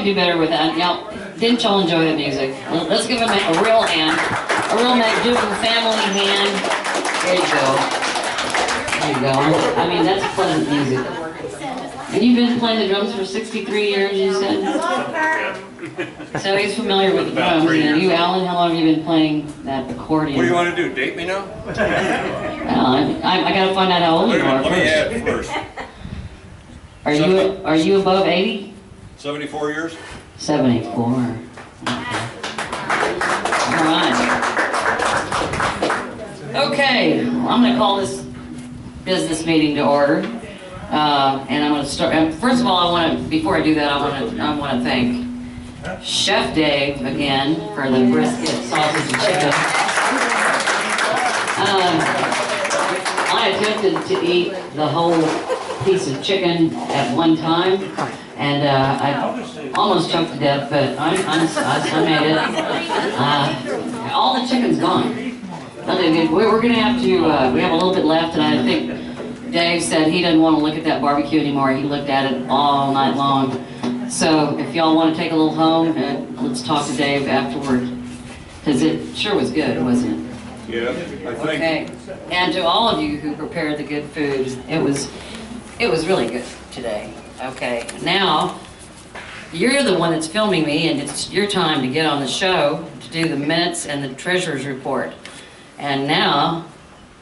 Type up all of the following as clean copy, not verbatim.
do better with that. Y'all, didn't y'all enjoy the music? Let's give them a real hand. A real McDougall family hand. There you go. There you go. I mean, that's pleasant music. And you've been playing the drums for 63 years, you said? So he's familiar with the drums. And you, Alan, how long have you been playing that accordion? What do you want to do, date me now? I got to find out how old you are Let me add first. Are you above 80? 74 years? 74. Okay. All right. Okay, well, I'm going to call this business meeting to order. And I'm going to start. First of all, before I do that, I want to thank Chef Dave again for the brisket, sausage, and chicken. I attempted to eat the whole piece of chicken at one time, and I almost choked to death, but I made it. All the chicken's gone. We're going to have to. We have a little bit left, and I think Dave said he doesn't want to look at that barbecue anymore. He looked at it all night long. So if y'all want to take a little home, let's talk to Dave afterward, because it sure was good, wasn't it? Yeah, I think. Okay. And to all of you who prepared the good food, it was really good today. Okay. Now, you're the one that's filming me, and it's your time to get on the show to do the minutes and the treasurer's report. And now,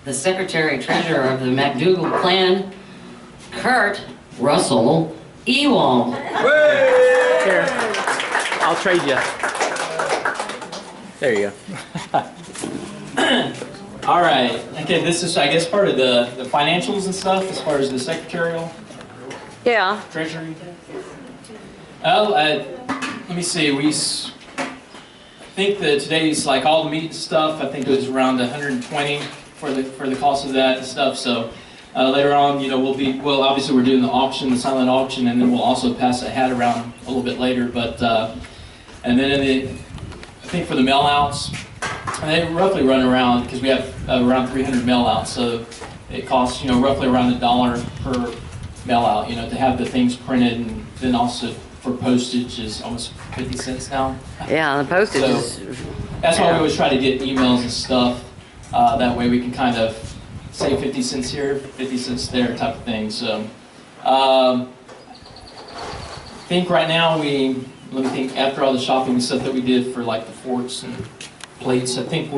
the Secretary-Treasurer of the McDougall Clan, Kurt Russell Ewald. Here, I'll trade you. There you go. All right. Okay, this is, I guess, part of the financials and stuff as far as the secretarial. Yeah. Treasury. Oh, let me see. We think that today's like all the meat and stuff. I think it was around 120 for the cost of that and stuff. So later on, you know, we'll obviously we're doing the auction, the silent auction, and then we'll also pass a hat around a little bit later. But and then I think for the mail outs, they roughly run around, because we have around 300 mail outs, so it costs, you know, roughly around $1 per mail out, you know, to have the things printed, and then also for postage is almost 50 cents now. Yeah, the postage So is... that's why we always try to get emails and stuff. That way we can kind of say 50 cents here, 50 cents there type of thing. So I think right now let me think, after all the shopping and stuff that we did for like the forks and plates, I think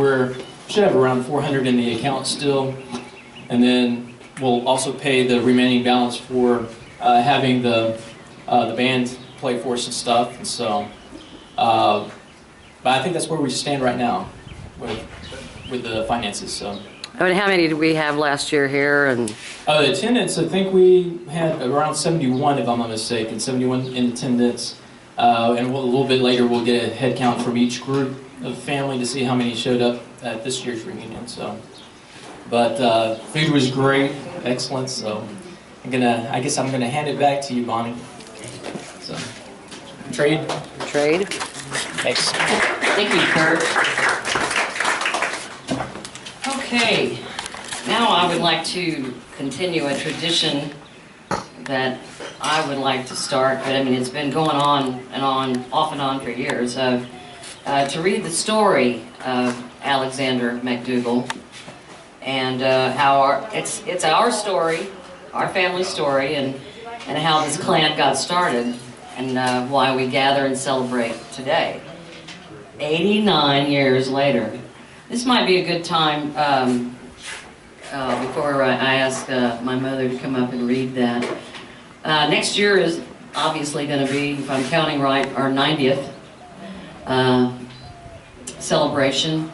should have around 400 in the account still. And then we'll also pay the remaining balance for having the band play for us and stuff. And so, but I think that's where we stand right now with the finances. So. I mean, how many did we have last year here? And The attendance, I think we had around 71, if I'm not mistaken, 71 in attendance. And a little bit later, we'll get a head count from each group of family to see how many showed up at this year's reunion. So, but food was great, excellent. So, I guess I'm gonna hand it back to you, Bonnie. So, trade. Thanks. thank you, Kurt. Okay, now I would like to continue a tradition that I would like to start, but I mean it's been going on and on, off and on for years, to read the story of Alexander McDougall and how it's our story, our family story, and how this clan got started and why we gather and celebrate today. 89 years later. This might be a good time before I ask my mother to come up and read that. Next year is obviously going to be, if I'm counting right, our 90th celebration.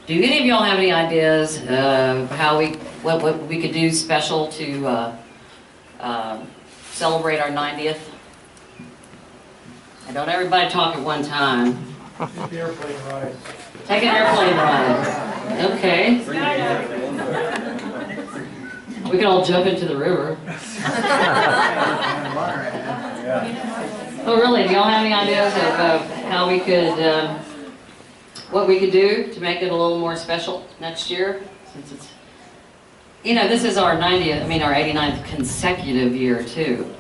Do any of y'all have any ideas of what we could do special to celebrate our 90th? And don't everybody talk at one time. Take the airplane ride. Take an airplane ride. Okay. We could all jump into the river. Oh, really? Do y'all have any ideas of how we could, what we could do to make it a little more special next year? Since it's, you know, this is our 90th, our 89th consecutive year too.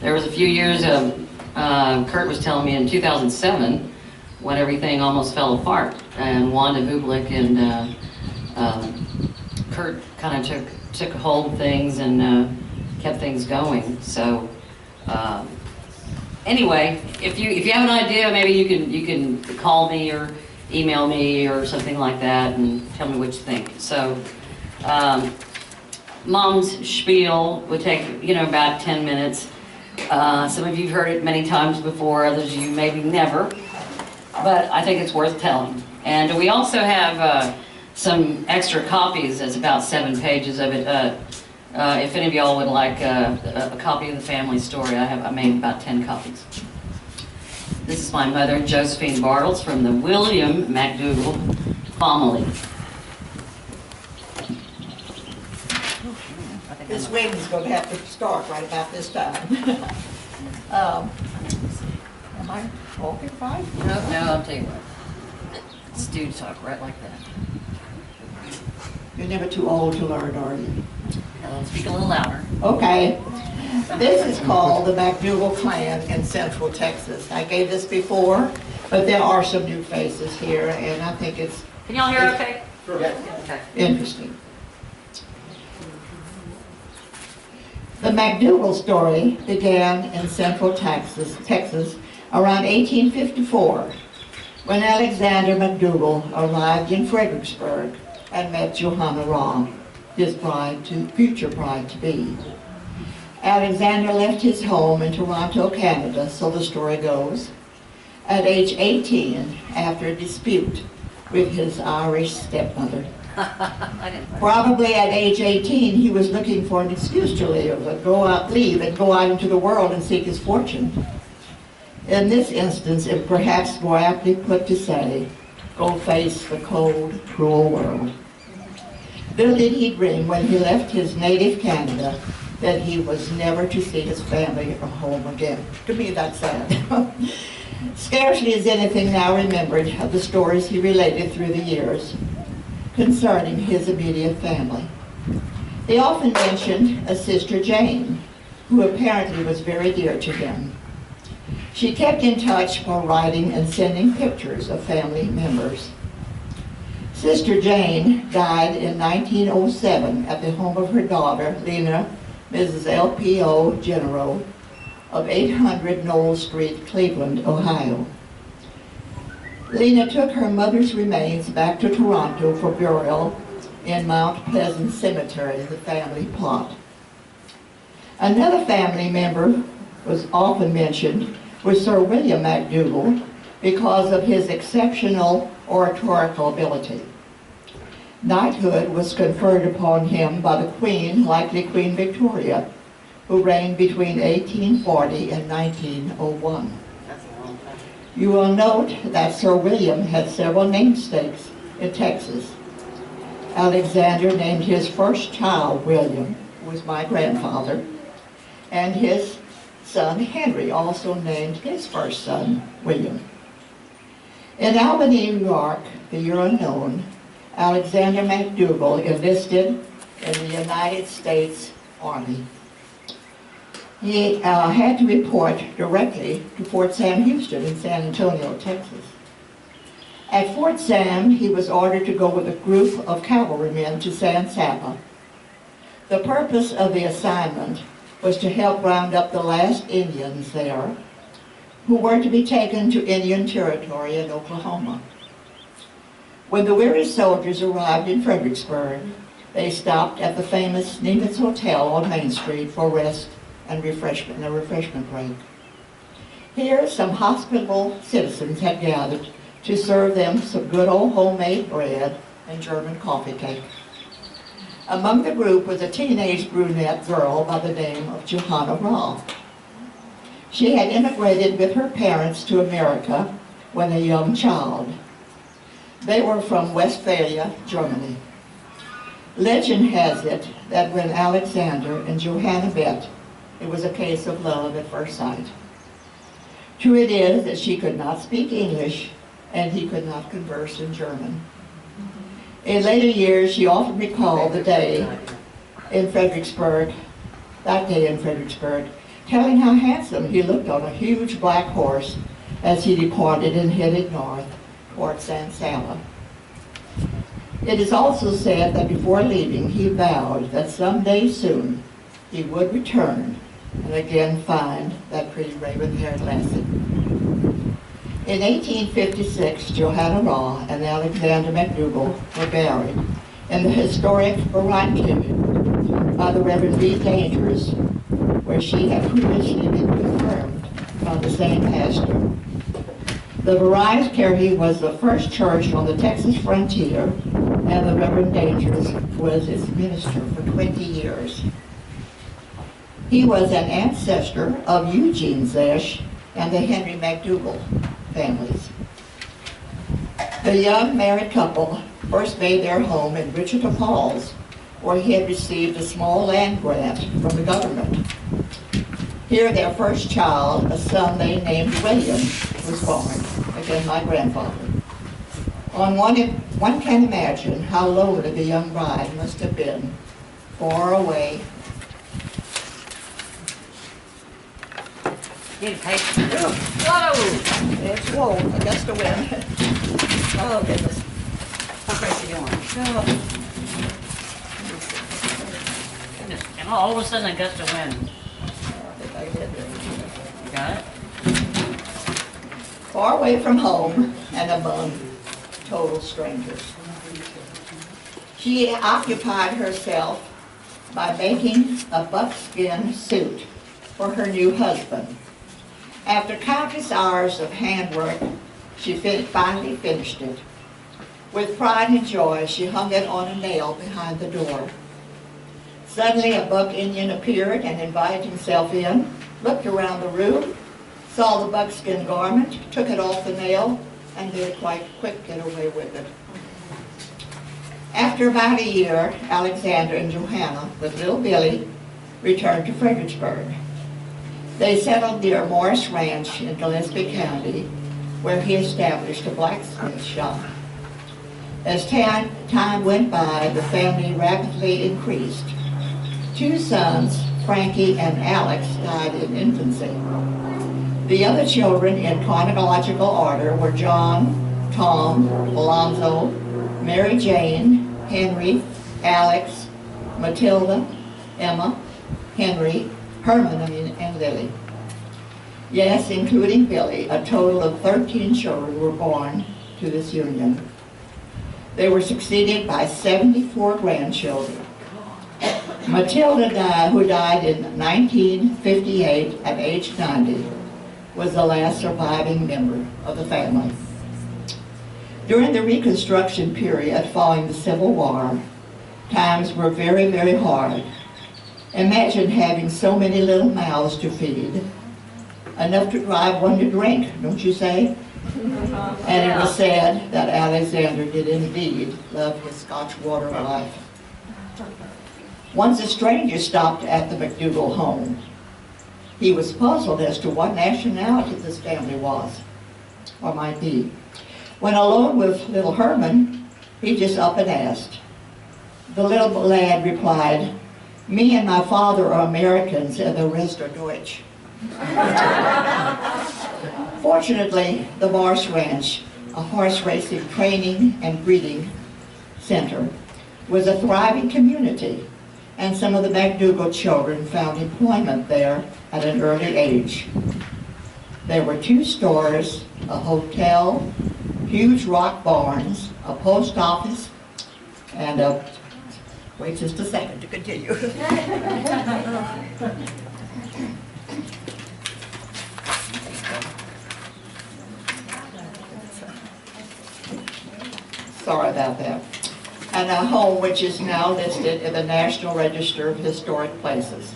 There was a few years Kurt was telling me in 2007 when everything almost fell apart, and Wanda Bublik and Kurt kind of took hold of things and kept things going. So anyway, if you have an idea, maybe you can call me or email me or something like that and tell me what you think. So Mom's spiel would take about 10 minutes. Some of you have heard it many times before, others of you maybe never, but I think it's worth telling. And we also have some extra copies. There's about 7 pages of it. If any of y'all would like a copy of the family story, I made about 10 copies. This is my mother, Josephine Bartles, from the William McDougall family. This wedding's going to have to start right about this time. Am I talking fine? No, I'll tell you what. Let's do talk right like that. You're never too old to learn, are you? Now, speak a little louder. Okay. This is called the McDougall clan in Central Texas. I gave this before, but there are some new faces here, and I think it's Can y'all hear okay? Okay. interesting. The McDougall story began in Central Texas around 1854, when Alexander McDougall arrived in Fredericksburg and met Johanna Raw, his future bride-to-be. Alexander left his home in Toronto, Canada, so the story goes, at age 18 after a dispute with his Irish stepmother. Probably at age 18 he was looking for an excuse to leave and go out into the world and seek his fortune. In this instance, it perhaps more aptly put to say, go face the cold, cruel world. Little did he dream when he left his native Canada that he was never to see his family or home again. To me, that's sad. Scarcely is anything now remembered of the stories he related through the years concerning his immediate family. They often mentioned a sister Jane, who apparently was very dear to him. She kept in touch by writing and sending pictures of family members. Sister Jane died in 1907 at the home of her daughter, Lena, Mrs. L.P.O. General, of 800 Knoll Street, Cleveland, Ohio. Lena took her mother's remains back to Toronto for burial in Mount Pleasant Cemetery, the family plot. Another family member was often mentioned was Sir William McDougall because of his exceptional oratorical ability. Knighthood was conferred upon him by the Queen, likely Queen Victoria, who reigned between 1840 and 1901. You will note that Sir William had several namesakes in Texas. Alexander named his first child William, who was my grandfather, and his son Henry also named his first son William. In Albany, New York, the year unknown, Alexander McDougall enlisted in the United States Army. He had to report directly to Fort Sam Houston in San Antonio, Texas. At Fort Sam, he was ordered to go with a group of cavalrymen to San Saba. The purpose of the assignment was to help round up the last Indians there, who were to be taken to Indian Territory in Oklahoma. When the weary soldiers arrived in Fredericksburg, they stopped at the famous Nimitz Hotel on Main Street for rest and a refreshment break. Here, some hospitable citizens had gathered to serve them some good old homemade bread and German coffee cake. Among the group was a teenage brunette girl by the name of Johanna Raw. She had immigrated with her parents to America when a young child. They were from Westphalia, Germany. Legend has it that when Alexander and Johanna met, it was a case of love at first sight. True it is that she could not speak English and he could not converse in German. In later years, she often recalled the day in Fredericksburg, telling how handsome he looked on a huge black horse as he departed and headed north toward San Sala. It is also said that before leaving, he vowed that someday soon he would return and again find that pretty raven-haired lassie. In 1856, Johanna Raw and Alexander McDougall were buried in the historic Verontaine by the Reverend B. Dangers, where she had previously been confirmed by the same pastor. The Verontaine was the first church on the Texas frontier, and the Reverend Dangers was its minister for 20 years. He was an ancestor of Eugene Zesch and the Henry McDougall families. The young married couple first made their home in Wichita Falls, where he had received a small land grant from the government. Here their first child, a son they named William, was born. Again, my grandfather. One can imagine how lonely the young bride must have been, far away. Whoa! It's whoa, a gust of wind. Oh, goodness. How crazy you going? Oh, Goodness, and all of a sudden a gust of wind. I think I did it. You got it? Far away from home and among total strangers. She occupied herself by making a buckskin suit for her new husband. After countless hours of handwork, she finally finished it. With pride and joy, she hung it on a nail behind the door. Suddenly, a buck Indian appeared and invited himself in, looked around the room, saw the buckskin garment, took it off the nail, and made a quite quick getaway with it. After about a year, Alexander and Johanna, with little Billy, returned to Fredericksburg. They settled near Morris Ranch in Gillespie County, where he established a blacksmith shop. As time went by, the family rapidly increased. 2 sons, Frankie and Alex, died in infancy. The other children in chronological order were John, Tom, Alonzo, Mary Jane, Henry, Alex, Matilda, Emma, Henry, Herman, and Lily. Yes, including Billy, a total of 13 children were born to this union. They were succeeded by 74 grandchildren. Matilda, who died in 1958 at age 90, was the last surviving member of the family. During the Reconstruction period following the Civil War, times were very, very hard. Imagine having so many little mouths to feed. Enough to drive one to drink, don't you say? And it was said that Alexander did indeed love his Scotch water life. Once a stranger stopped at the McDougall home. He was puzzled as to what nationality this family was, or might be. When alone with little Herman, he just up and asked. The little lad replied, "Me and my father are Americans and the rest are Deutsch." Fortunately, the Morris Ranch, a horse racing training and breeding center, was a thriving community, and some of the McDougall children found employment there at an early age. There were 2 stores, a hotel, huge rock barns, a post office, and a... Wait just a second to continue. Sorry about that. And a home which is now listed in the National Register of Historic Places.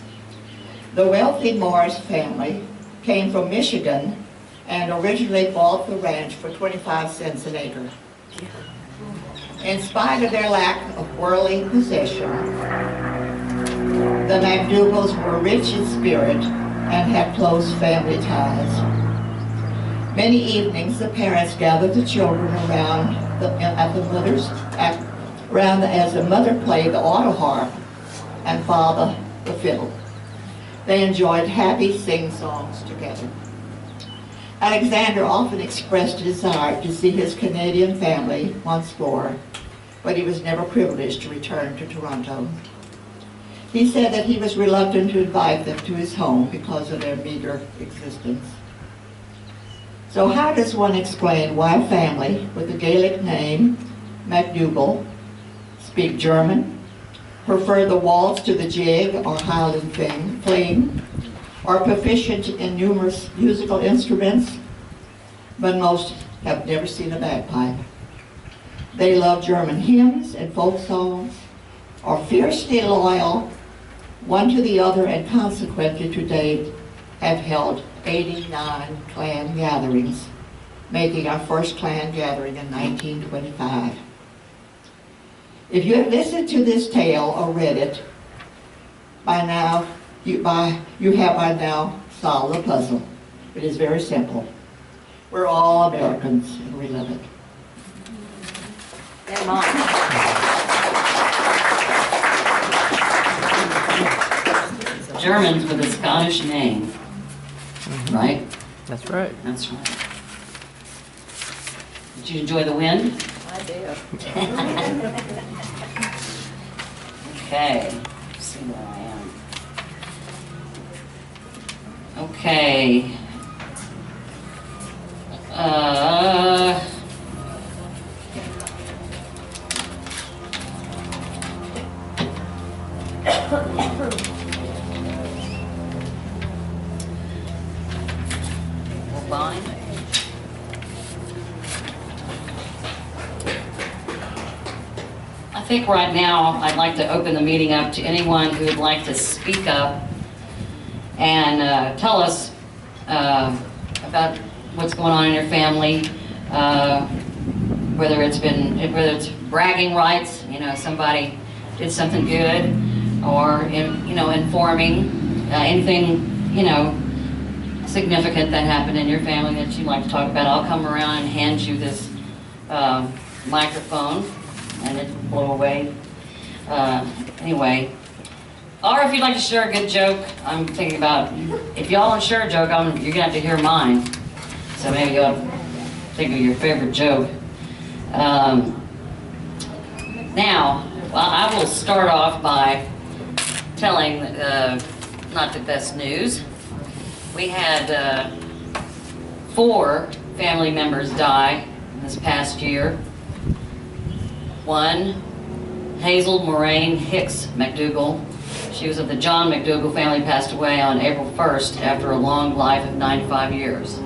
The wealthy Morris family came from Michigan and originally bought the ranch for 25 cents an acre. In spite of their lack of worldly possession, the McDougalls were rich in spirit and had close family ties. Many evenings, the parents gathered the children around as the mother played the auto harp and father the fiddle. They enjoyed happy sing-songs together. Alexander often expressed a desire to see his Canadian family once more, but he was never privileged to return to Toronto. He said that he was reluctant to invite them to his home because of their meager existence. So how does one explain why a family with the Gaelic name McDougall speak German, prefer the waltz to the jig or Highland fling, are proficient in numerous musical instruments, but most have never seen a bagpipe? They love German hymns and folk songs, are fiercely loyal one to the other, and consequently to date have held 89 clan gatherings, making our first clan gathering in 1925. If you have listened to this tale or read it, by now, you have by now solved the puzzle. It is very simple. We're all Americans and we love it. Come on. Germans with a Scottish name, right? That's right. That's right. Did you enjoy the wind? I do. Okay, let's see where I am. Okay. Fine. I think right now I'd like to open the meeting up to anyone who would like to speak up and tell us about what's going on in your family, whether it's bragging rights, somebody did something good, or informing anything significant that happened in your family that you'd like to talk about. I'll come around and hand you this microphone, and it will blow away. Anyway, or if you'd like to share a good joke, I'm thinking about, if y'all don't share a joke, you're gonna have to hear mine. So maybe you'll think of your favorite joke. Now, I will start off by telling not the best news. We had 4 family members die this past year. One, Hazel Moraine Hicks McDougall. She was of the John McDougall family, passed away on April 1st after a long life of 95 years.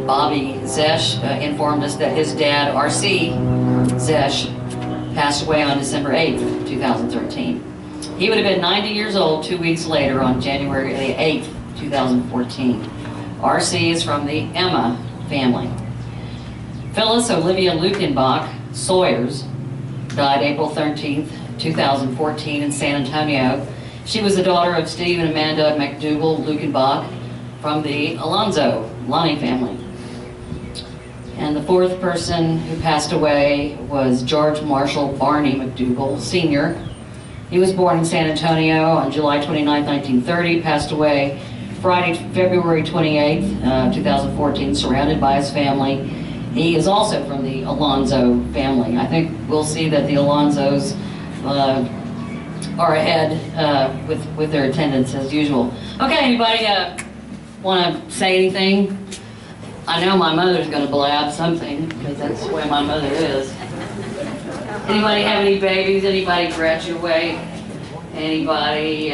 Bobby Zesh informed us that his dad, R.C. Zesh, passed away on December 8th, 2013. He would have been 90 years old 2 weeks later on January 8th, 2014. R.C. is from the Emma family. Phyllis Olivia Lukenbach Sawyers died April 13th, 2014 in San Antonio. She was the daughter of Steve and Amanda McDougall Lukenbach from the Alonzo Lonnie family. And the 4th person who passed away was George Marshall Barney McDougall, Sr. He was born in San Antonio on July 29, 1930, passed away Friday, February 28, 2014, surrounded by his family. He is also from the Alonzo family. I think we'll see that the Alonzos are ahead with their attendance as usual. Okay, anybody want to say anything? I know my mother's going to blab something, because that's the way my mother is. Anybody have any babies? Anybody graduate? Anybody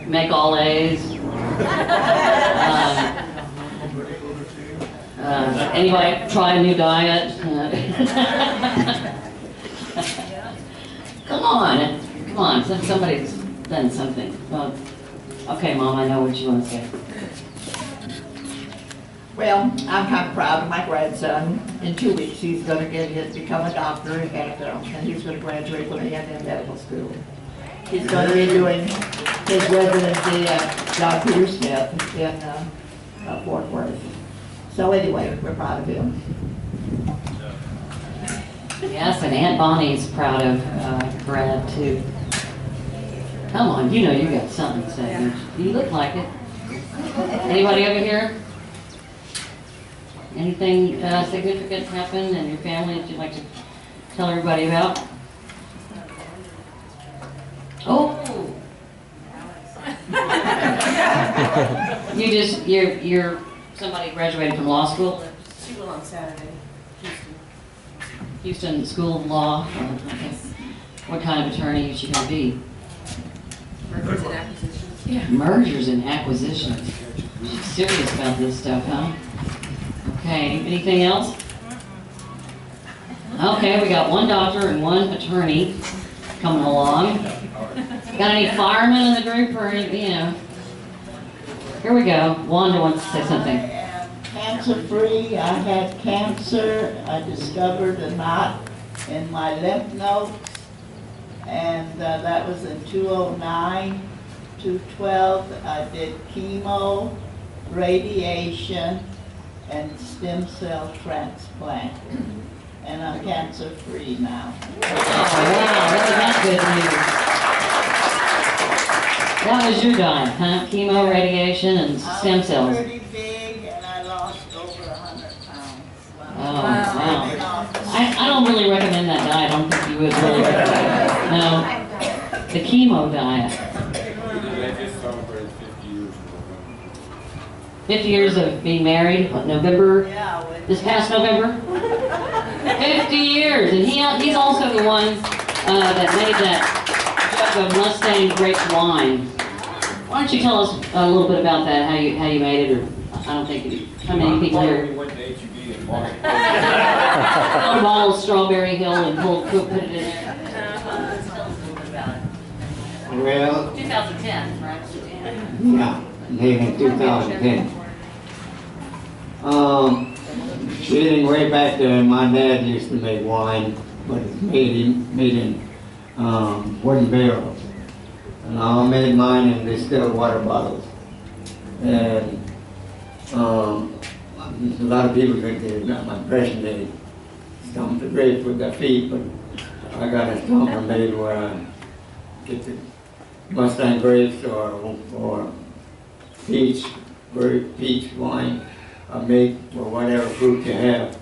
make all A's? Anybody try a new diet? Come on, somebody's done something. Okay, Mom, I know what you want to say. Well, I'm kind of proud of my grandson. In 2 weeks, he's going to become a doctor, and he's going to graduate from A&M Medical School. He's going to be doing his residency at John Peter Smith in Fort Worth. So anyway, we're proud of him. Yes, and Aunt Bonnie's proud of Brad too. Come on, you know you got something to say. You look like it. Anybody over here? Anything significant happen in your family that you'd like to tell everybody about? Oh! You're somebody graduated from law school? She will on Saturday. Houston School of Law. Okay. What kind of attorney is she going to be? Mergers and acquisitions. Yeah. Mergers and acquisitions. She's serious about this stuff, huh? Okay, anything else? Okay, we got one doctor and one attorney coming along. Got any firemen in the group or, you know? Here we go. Wanda wants to say something. I am cancer-free. I had cancer. I discovered a knot in my lymph nodes, and that was in 2009. 2012, I did chemo, radiation, and stem cell transplant. And I'm cancer-free now. Oh, wow, that's good news. That was your diet, huh? Chemo, radiation, and stem cells. I was pretty big, and I lost over 100 pounds. Oh, wow. I don't really recommend that diet. I don't think you would really recommend it. No. The chemo diet. They just celebrated 50 years. 50 years of being married, what, November? Yeah, This past November? 50 years, and he's also the one that made that jug of Mustang grape wine. Why don't you tell us a little bit about that, how you made it, or I don't think you, how many people We here? went to HEB and bought it. A bottle of Strawberry Hill and put it in there. Tell us a little bit about it. Well, 2010, right? yeah, made in 2010. Dating way back there, my dad used to make wine, but it's made in wooden barrels. And I made mine in distilled water bottles. And a lot of people think they got my impression they stomp the grapes with their feet, but I got a stomper made where I get the Mustang grapes or peach wine. I make or whatever fruit you have.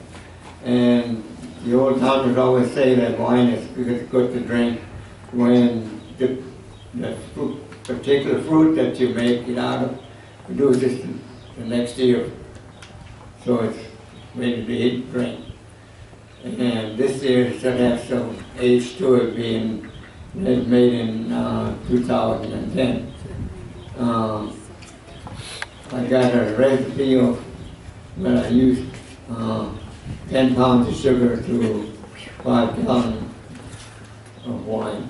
And the old timers always say that wine is good to drink when the particular fruit that you make it out of produces the next year. So it's ready to eat and drink. And this year it should have some age to it, being made in 2010. I got a recipe of where I used 10 pounds of sugar to 5 gallons of wine.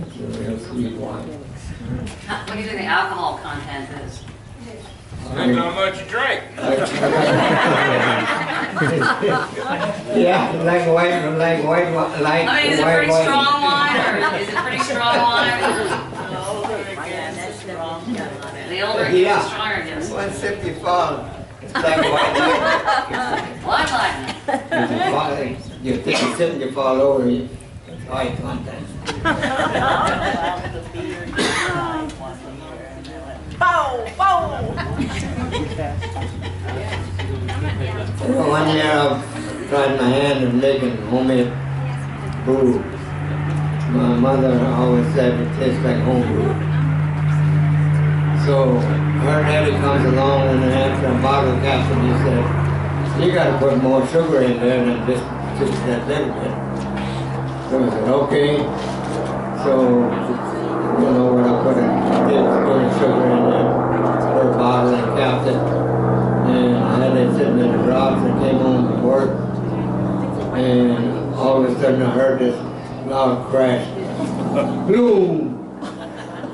It's a real sweet wine. What do you think the alcohol content is? Depends on how much you drink. Yeah, like white, I mean, is it pretty strong wine, or is it pretty strong wine? The older it gets, the stronger it gets. 155. It's like white. Well, I like it. You take a sip and you fall over, it's high content. One year I tried my hand in making homemade food. My mother always said it tastes like home food. So her daddy comes along and after a bottle cap and he said, you got to put more sugar in there than just that little bit. So I said, okay. So, you know what, I put a tablespoon of sugar in there per bottle and capped it. And I had it sitting in the drops and came home from work. And all of a sudden I heard this loud crash. Boom!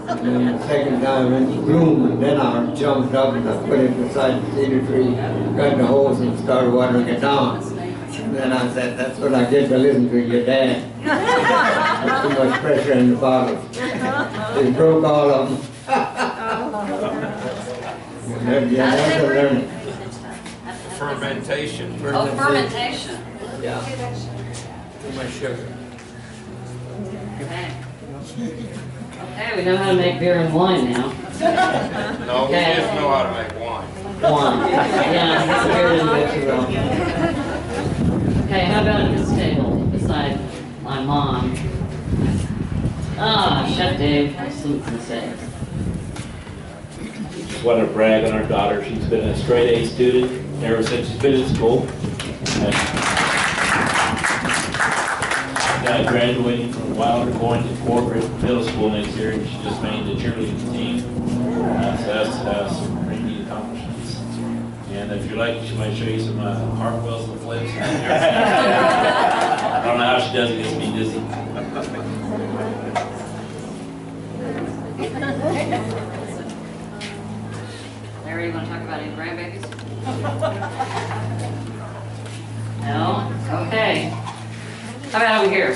And then the second time it went boom, and then I jumped up and I put it beside the cedar tree, got the hose and started watering it down. And then I said, that's what I get to listen to your dad. There's too much pressure in the bottle. They broke all of them. That's a learning. Fermentation. Oh, fermentation. Yeah. Too much sugar. Okay. Okay, we know how to make beer and wine now. No, we Okay. just know how to make wine. Wine. Yeah, beer didn't go too well. Okay, how about at this table beside my mom? Ah, Chef Dave, has something to say. Just want to brag on our daughter. She's been a straight A student ever since she's been in school. Graduating from Wilder, going to corporate middle school next year, and she just made the cheerleading team. So that's some pretty neat accomplishments. And if you like, she might show you some cartwheels and flips. I don't know how she does it, gets me dizzy. Larry, you want to talk about any grandbabies? No? Okay. How about over here?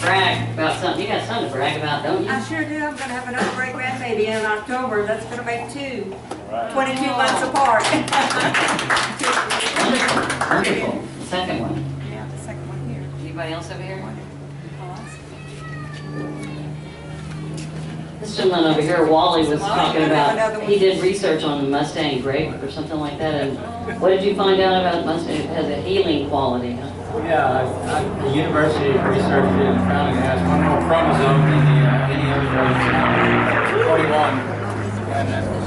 Brag about something. You got something to brag about, don't you? I sure do. I'm going to have another great grandbaby in October. That's going to make 2. 22 months apart. Wonderful. Wonderful. The second one. Yeah, the second one here. Anybody else over here? This gentleman over here, Wally, was talking about, he did research on the Mustang grape or something like that, and what did you find out about Mustang? It has a healing quality, huh? Yeah, the university researched it and found it has one more chromosome than any other grape. 41.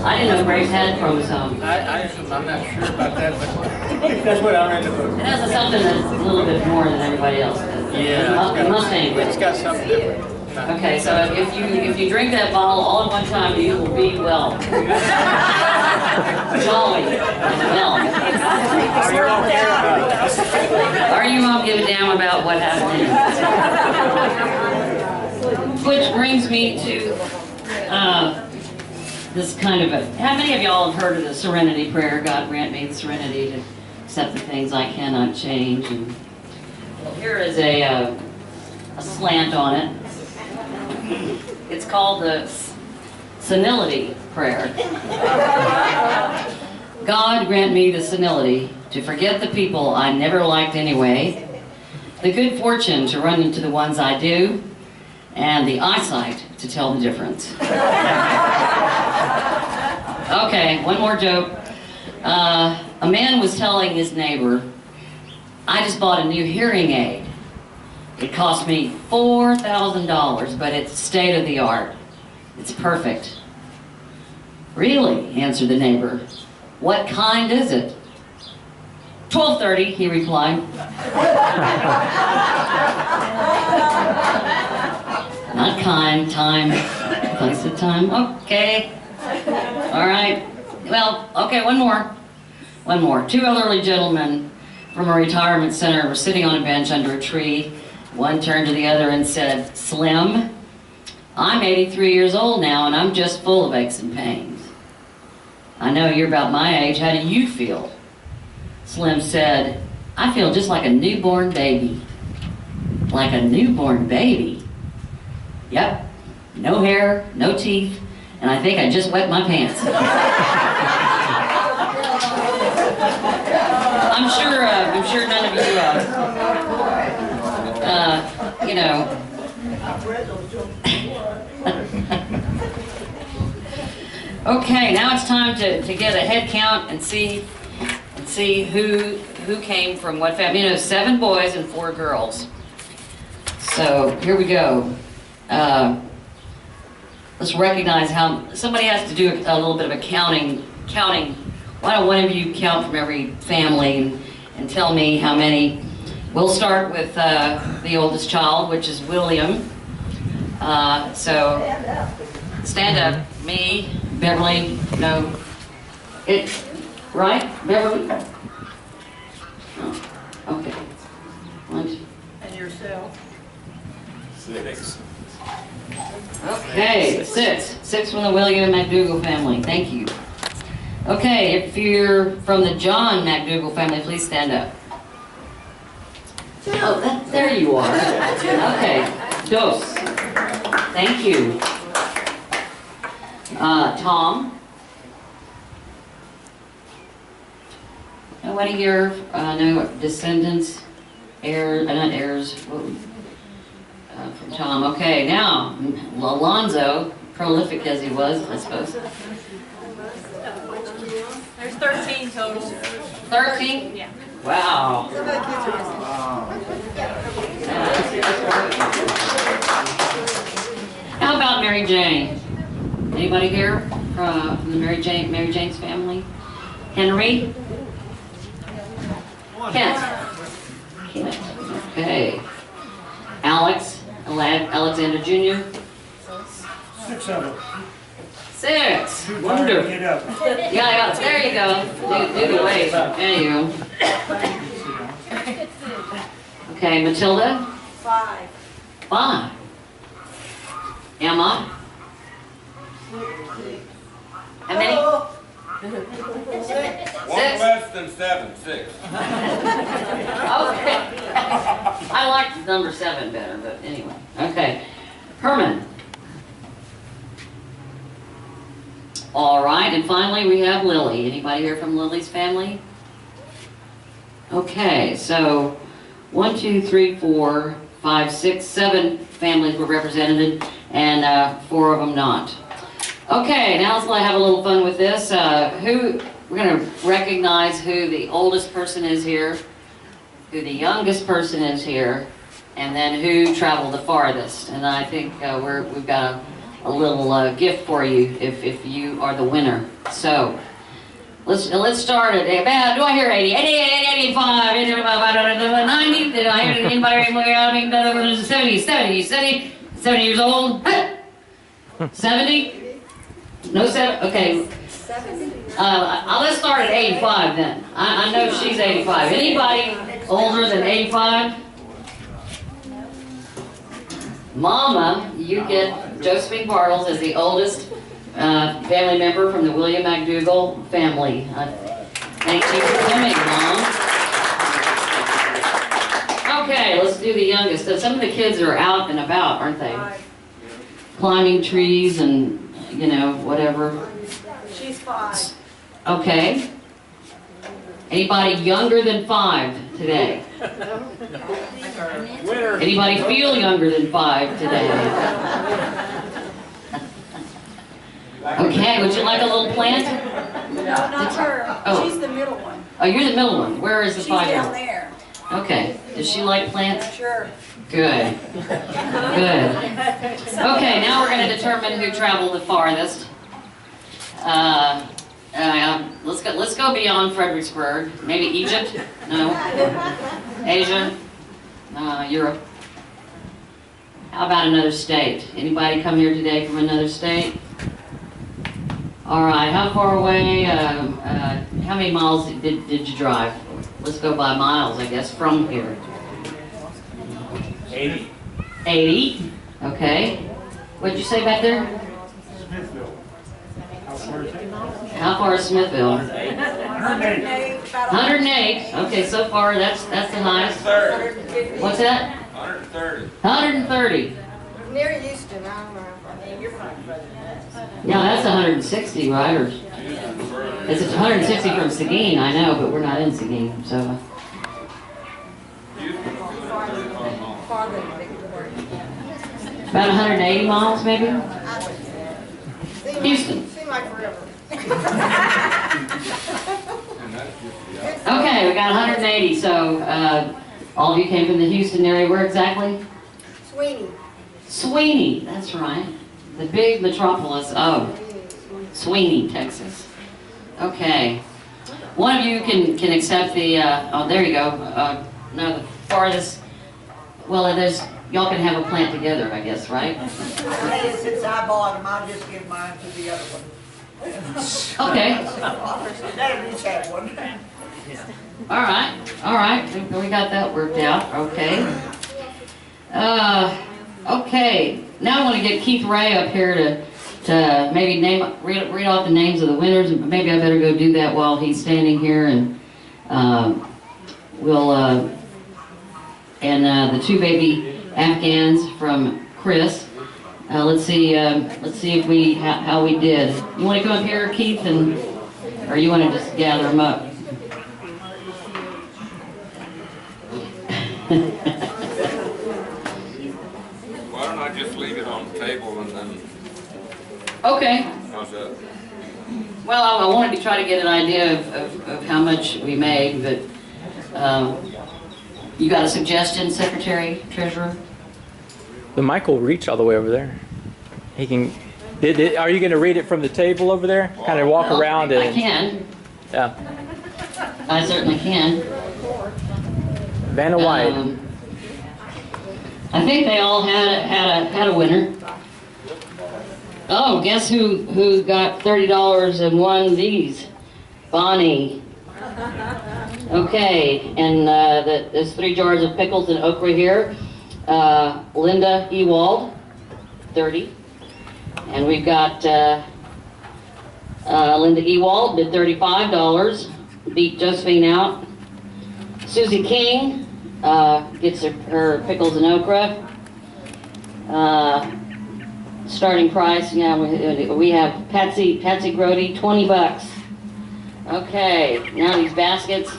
I didn't know grapes had chromosomes. I'm not sure about that, but that's what I read in the book. It has something that's a little bit more than everybody else does. Yeah, The Mustang grape. it's got something different. Okay, so if you drink that bottle all at one time, you will be well. Jolly and well. Or you won't give a damn about what happened. Which brings me to this kind of a, how many of y'all have heard of the serenity prayer? God grant me the serenity to accept the things I cannot change. And well, here is a slant on it. It's called the senility prayer. God grant me the senility to forget the people I never liked anyway, the good fortune to run into the ones I do, and the eyesight to tell the difference. Okay, one more joke. A man was telling his neighbor, I just bought a new hearing aid. It cost me $4,000, but it's state of the art. It's perfect. Really? Answered the neighbor. What kind is it? 1230, he replied. Not kind, time, place of time. Okay. All right. Well, okay, one more. One more. 2 elderly gentlemen from a retirement center were sitting on a bench under a tree. One turned to the other and said, Slim, I'm 83 years old now and I'm just full of aches and pains. I know you're about my age. How do you feel? Slim said, I feel just like a newborn baby. Like a newborn baby? Yep. No hair, no teeth, and I think I just wet my pants. I'm sure none of you, you know. Okay, now it's time to get a head count and see who came from what family. You know, 7 boys and 4 girls. So here we go. Let's recognize how somebody has to do a little bit of a counting. Why don't one of you count from every family and tell me how many? We'll start with the oldest child, which is William. So stand up. Me, Beverly, no. Right, Beverly? Oh, okay. One, And yourself. 6. okay, 6. 6 from the William McDougall family. Thank you. Okay, if you're from the John McDougall family, please stand up. Oh, there you are. Okay, dos. Thank you. Tom. What are your no descendants, heirs, not heirs, Tom. Okay, now Alonzo, prolific as he was, I suppose. There's 13 total. 13? Yeah. Wow. How about Mary Jane? Anybody here from the Mary Jane's family? Henry? Kent? Kent. Okay. Alex? Alexander Jr.? 6 of them. 6. Too tired to Wonderful. get up. Yeah, there you go. Do the wave. There you go. Okay, Matilda? 5. 5. Emma? How many? One less than 7, 6. Okay. I like number 7 better, but anyway. Okay. Herman? All right, and finally we have Lily. Anybody here from Lily's family? Okay, so 1, 2, 3, 4, 5, 6, 7 families were represented, and 4 of them not. Okay, now let's have a little fun with this. We're going to recognize who the oldest person is here, who the youngest person is here, and then who traveled the farthest. And I think we've got a little gift for you if you are the winner. So let's start at, do I hear 80? 88, 85, 90, did I hear anybody 70 years old? 70? No 7? Okay. Let's start at 85 then. I know she's 85. Anybody older than 85? Mama, you get Josephine Bartles as the oldest family member from the William McDougall family. Thank you for coming, Mom. Okay, let's do the youngest. Some of the kids are out and about, aren't they? Climbing trees and, you know, whatever. She's 5. Okay. Anybody younger than 5 today? Anybody feel younger than 5 today? Okay, would you like a little plant? No, not her. Oh. She's the middle one. Oh, you're the middle one. Where is the She's down 5-year-old? there. Okay. Does she like plants? Sure. Good. Good. Okay, now we're going to determine who traveled the farthest. Let's go beyond Fredericksburg. Maybe Egypt? No. Asia? Europe? How about another state? Anybody come here today from another state? All right. How far away? How many miles did you drive? Let's go by miles, I guess, from here. 80. 80. Okay. What'd you say back there? Smithville. How far is it? How far is Smithville? 180. 108. Okay, so far that's the highest. 130. What's that? 130. 130. Near Houston, I don't know. Yeah, that's 160, right? Or it's 160 from Seguin, I know, but we're not in Seguin, so. Farther than Big Ford. About 180 miles, maybe? Houston. Seemed like forever. Okay, we got 180, so all of you came from the Houston area. Where exactly? Sweeney. Sweeney, that's right. The big metropolis of Sweeney, Texas. Okay. One of you can accept the, oh, there you go. No, the farthest, well, y'all can have a plant together, I guess, right? Since I bought them, I'll just give mine to the other one. Okay. Let him each have one. All right. We got that worked out. Okay. Okay. Now I want to get Keith Ray up here to maybe read off the names of the winners. Maybe I better go do that while he's standing here, and the 2 baby Afghans from Chris. Let's see if how we did. You want to come up here, Keith, or you want to just gather them up? Okay. How's that? Well, I wanted to try to get an idea of how much we made, but you got a suggestion, Secretary, Treasurer? The mic will reach all the way over there. He can. Are you going to read it from the table over there? Kind of walk Well, around and. I can. Yeah. I certainly can. Vanna White. I think they all had a winner. Oh, guess who got $30 and won these? Bonnie. Okay, and there's 3 jars of pickles and okra here. Linda Ewald, 30. And we've got Linda Ewald did $35, beat Josephine out. Susie King gets her pickles and okra. Starting price, yeah, we have Patsy Grody, $20. Okay, now these baskets.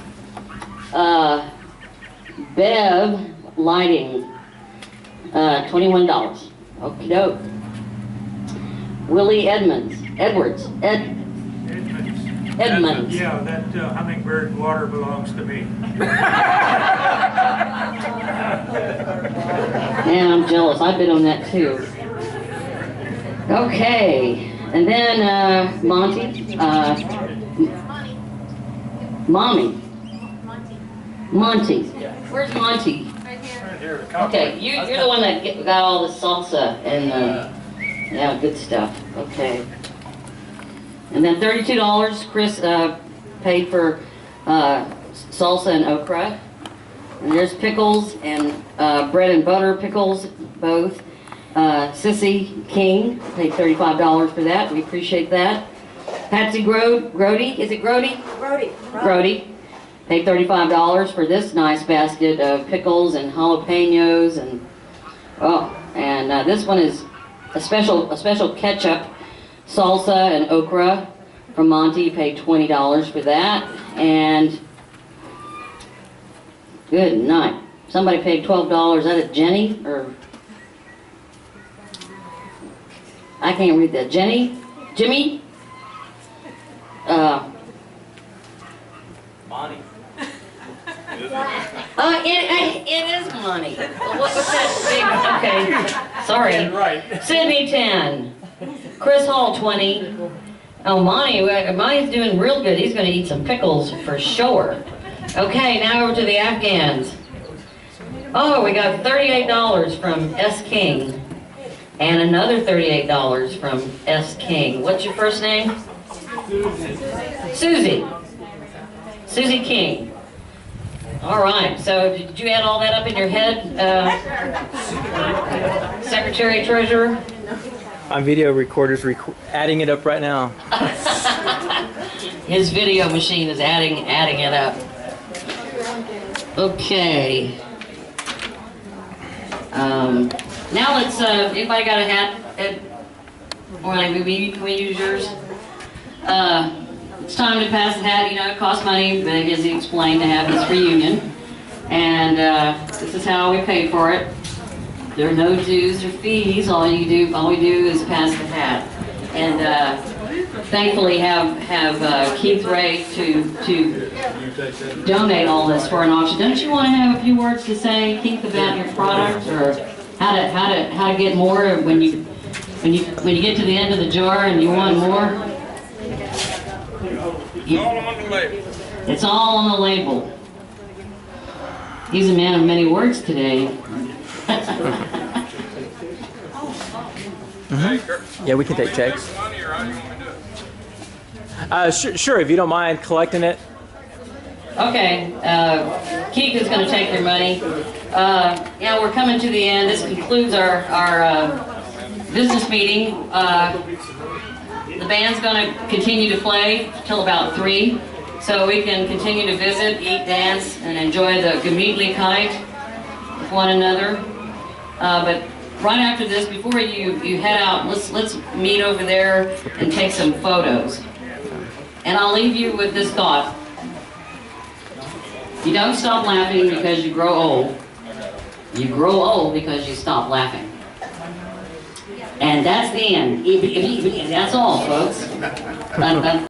Bev Lighting, $21. Okie doke. Willie Edmonds. Yeah, that hummingbird water belongs to me. Man, I'm jealous. I've been on that too. Okay, and then Monty. Monty. Where's Monty? Right here. Okay, you're the one that got all the salsa and yeah, good stuff. Okay. And then $32, Chris paid for salsa and okra. And there's pickles and bread and butter pickles, both. Sissy King paid $35 for that. We appreciate that. Patsy Grody, is it Grody? Grody paid $35 for this nice basket of pickles and jalapenos and this one is a special ketchup, salsa and okra from Monty. Paid $20 for that. And good night. Somebody paid $12. Is that a Jenny or? I can't read that. Jimmy? Bonnie. It is money. What's that big? Okay, sorry. Right. Sydney 10. Chris Hall 20. Oh, Monty's doing real good. He's going to eat some pickles for sure. Okay, now over to the Afghans. Oh, we got $38 from S. King. And another $38 from S. King. What's your first name? Susie. Susie King. All right, so did you add all that up in your head, Secretary Treasurer? My video recorder's adding it up right now. His video machine is adding it up. Okay. Now let's, anybody got a hat? Well, we use yours. It's time to pass the hat. You know, it costs money, but as he explained, to have this reunion. And this is how we pay for it. There are no dues or fees. All we do is pass the hat. And thankfully have Keith Ray to donate all this for an auction. Don't you want to have a few words to say, Keith, about your product, or how to get more when you get to the end of the jar and you want more? All on the label. It's all on the label. He's a man of many words today. Yeah, we can take checks. Money, or how do you want me to do it? Sure, if you don't mind collecting it. Okay, Keith is going to take your money. Yeah, we're coming to the end. This concludes our business meeting. The band's going to continue to play till about 3, so we can continue to visit, eat, dance, and enjoy the Gemütlichkeit with one another. But right after this, before you head out, let's meet over there and take some photos. And I'll leave you with this thought. You don't stop laughing because you grow old. You grow old because you stop laughing. And that's the end. That's all, folks.